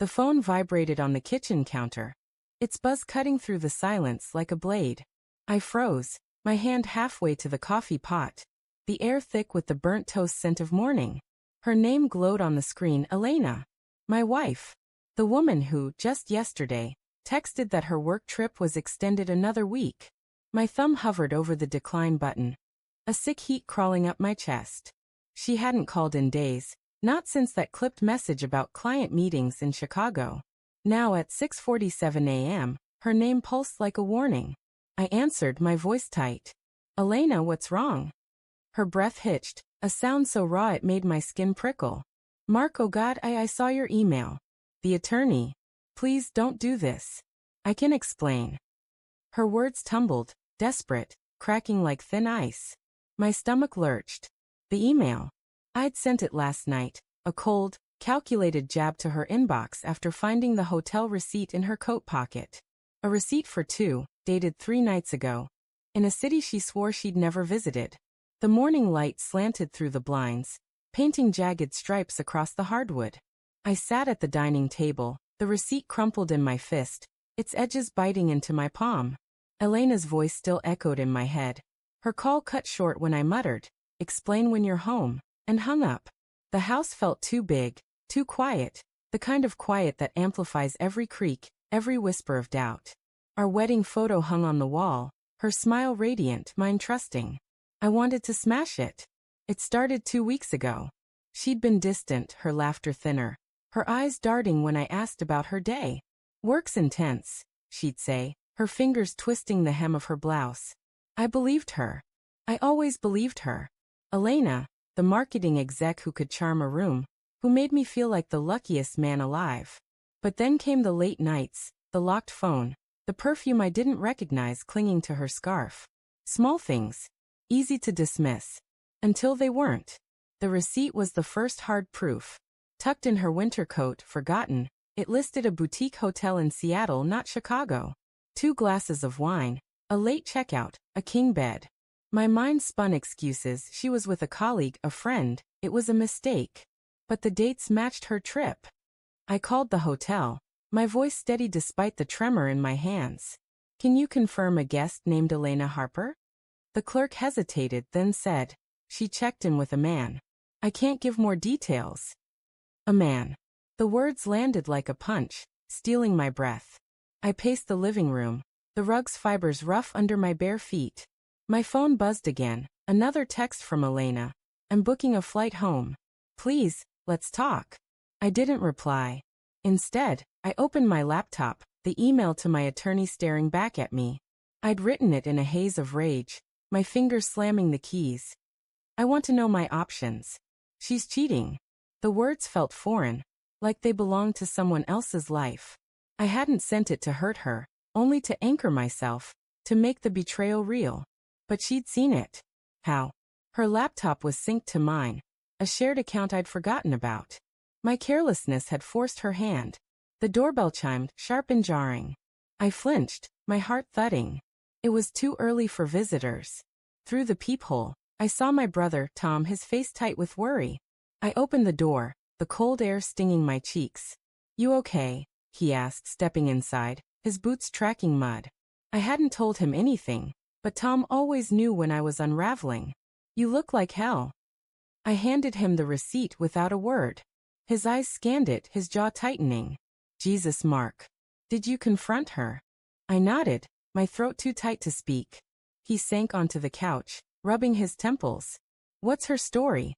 The phone vibrated on the kitchen counter, its buzz cutting through the silence like a blade. I froze, my hand halfway to the coffee pot, the air thick with the burnt toast scent of morning. Her name glowed on the screen, Elena. My wife. The woman who, just yesterday, texted that her work trip was extended another week. My thumb hovered over the decline button, a sick heat crawling up my chest. She hadn't called in days, not since that clipped message about client meetings in Chicago. Now at 6:47 a.m., her name pulsed like a warning. I answered, my voice tight. Elena, what's wrong? Her breath hitched, a sound so raw it made my skin prickle. Mark, oh God, I saw your email. The attorney. Please don't do this. I can explain. Her words tumbled, desperate, cracking like thin ice. My stomach lurched. The email. I'd sent it last night, a cold, calculated jab to her inbox after finding the hotel receipt in her coat pocket. A receipt for two, dated 3 nights ago, in a city she swore she'd never visited. The morning light slanted through the blinds, painting jagged stripes across the hardwood. I sat at the dining table, the receipt crumpled in my fist, its edges biting into my palm. Elena's voice still echoed in my head. Her call cut short when I muttered, "Explain when you're home," and hung up. The house felt too big, too quiet, the kind of quiet that amplifies every creak, every whisper of doubt. Our wedding photo hung on the wall, her smile radiant, mine trusting. I wanted to smash it. It started 2 weeks ago. She'd been distant, her laughter thinner, her eyes darting when I asked about her day. Work's intense, she'd say, her fingers twisting the hem of her blouse. I believed her. I always believed her. Elena, the marketing exec who could charm a room, who made me feel like the luckiest man alive. But then came the late nights, the locked phone, the perfume I didn't recognize clinging to her scarf. Small things, easy to dismiss, until they weren't. The receipt was the first hard proof. Tucked in her winter coat, forgotten, it listed a boutique hotel in Seattle, not Chicago. 2 glasses of wine, a late checkout, a king bed. My mind spun excuses. She was with a colleague, a friend. It was a mistake. But the dates matched her trip. I called the hotel, my voice steady despite the tremor in my hands. Can you confirm a guest named Elena Harper? The clerk hesitated, then said, she checked in with a man. I can't give more details. A man. The words landed like a punch, stealing my breath. I paced the living room, the rug's fibers rough under my bare feet. My phone buzzed again, another text from Elena. I'm booking a flight home. Please, let's talk. I didn't reply. Instead, I opened my laptop, the email to my attorney staring back at me. I'd written it in a haze of rage, my fingers slamming the keys. I want to know my options. She's cheating. The words felt foreign, like they belonged to someone else's life. I hadn't sent it to hurt her, only to anchor myself, to make the betrayal real. But she'd seen it. How? Her laptop was synced to mine, a shared account I'd forgotten about. My carelessness had forced her hand. The doorbell chimed, sharp and jarring. I flinched, my heart thudding. It was too early for visitors. Through the peephole, I saw my brother, Tom, his face tight with worry. I opened the door, the cold air stinging my cheeks. You okay? He asked, stepping inside, his boots tracking mud. I hadn't told him anything, but Tom always knew when I was unraveling. You look like hell. I handed him the receipt without a word. His eyes scanned it, his jaw tightening. Jesus, Mark. Did you confront her? I nodded, my throat too tight to speak. He sank onto the couch, rubbing his temples. What's her story?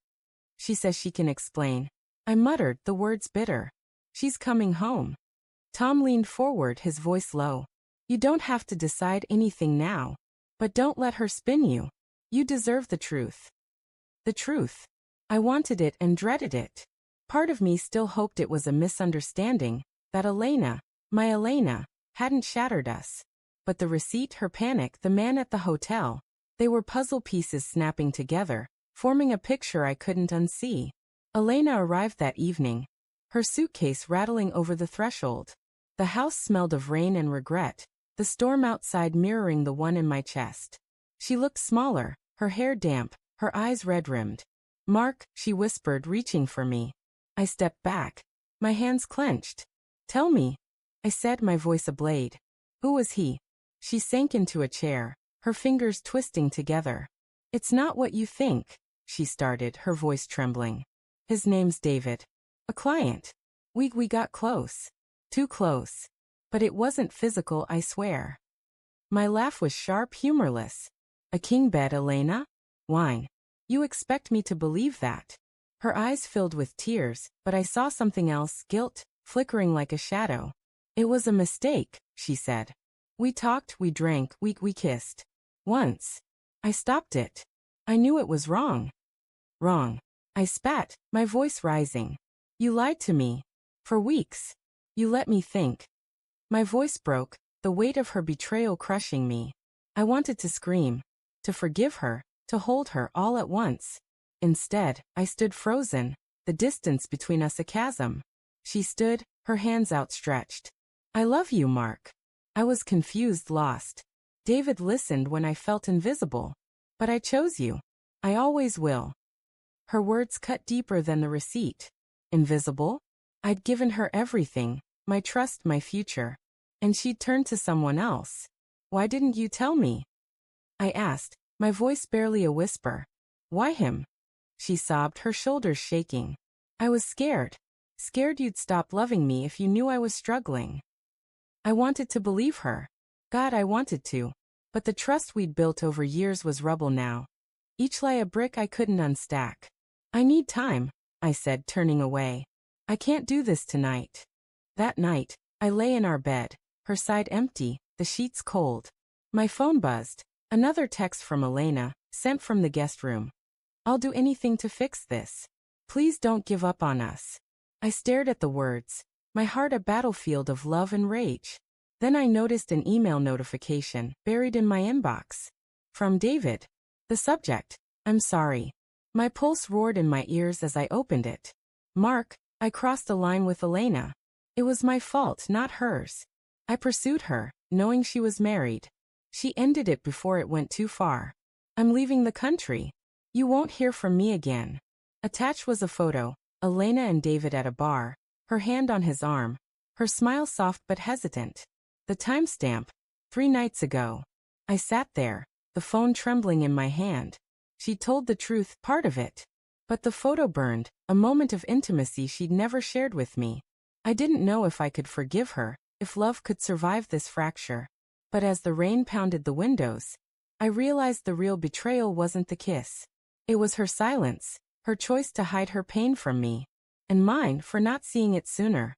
She says she can explain. I muttered, the words bitter. She's coming home. Tom leaned forward, his voice low. You don't have to decide anything now. But don't let her spin you. You deserve the truth. The truth. I wanted it and dreaded it. Part of me still hoped it was a misunderstanding, that Elena, my Elena, hadn't shattered us. But the receipt, her panic, the man at the hotel, they were puzzle pieces snapping together, forming a picture I couldn't unsee. Elena arrived that evening, her suitcase rattling over the threshold. The house smelled of rain and regret, the storm outside mirroring the one in my chest. She looked smaller, her hair damp, her eyes red-rimmed. Mark, she whispered, reaching for me. I stepped back, my hands clenched. Tell me, I said, my voice ablade. Who was he? She sank into a chair, her fingers twisting together. It's not what you think, she started, her voice trembling. His name's David. A client. We got close. Too close. But it wasn't physical, I swear. My laugh was sharp, humorless. A king bed, Elena? Wine. You expect me to believe that? Her eyes filled with tears, but I saw something else, guilt, flickering like a shadow. It was a mistake, she said. We talked, we drank, we kissed. Once. I stopped it. I knew it was wrong. Wrong. I spat, my voice rising. You lied to me. For weeks. You let me think. My voice broke, the weight of her betrayal crushing me. I wanted to scream, to forgive her, to hold her all at once. Instead, I stood frozen, the distance between us a chasm. She stood, her hands outstretched. I love you, Mark. I was confused, lost. David listened when I felt invisible. But I chose you. I always will. Her words cut deeper than the receipt. Invisible? I'd given her everything, my trust, my future. And she'd turned to someone else. Why didn't you tell me? I asked, my voice barely a whisper. Why him? She sobbed, her shoulders shaking. I was scared. Scared you'd stop loving me if you knew I was struggling. I wanted to believe her. God, I wanted to. But the trust we'd built over years was rubble now. Each lay a brick I couldn't unstack. I need time, I said, turning away. I can't do this tonight. That night, I lay in our bed, her side empty, the sheets cold. My phone buzzed. Another text from Elena, sent from the guest room. I'll do anything to fix this. Please don't give up on us. I stared at the words, my heart a battlefield of love and rage. Then I noticed an email notification, buried in my inbox. From David. The subject, I'm sorry. My pulse roared in my ears as I opened it. Mark, I crossed a line with Elena. It was my fault, not hers. I pursued her, knowing she was married. She ended it before it went too far. I'm leaving the country. You won't hear from me again. Attached was a photo, Elena and David at a bar, her hand on his arm, her smile soft but hesitant. The timestamp, 3 nights ago. I sat there, the phone trembling in my hand. She told the truth, part of it. But the photo burned, a moment of intimacy she'd never shared with me. I didn't know if I could forgive her, if love could survive this fracture. But as the rain pounded the windows, I realized the real betrayal wasn't the kiss. It was her silence, her choice to hide her pain from me. And mine for not seeing it sooner.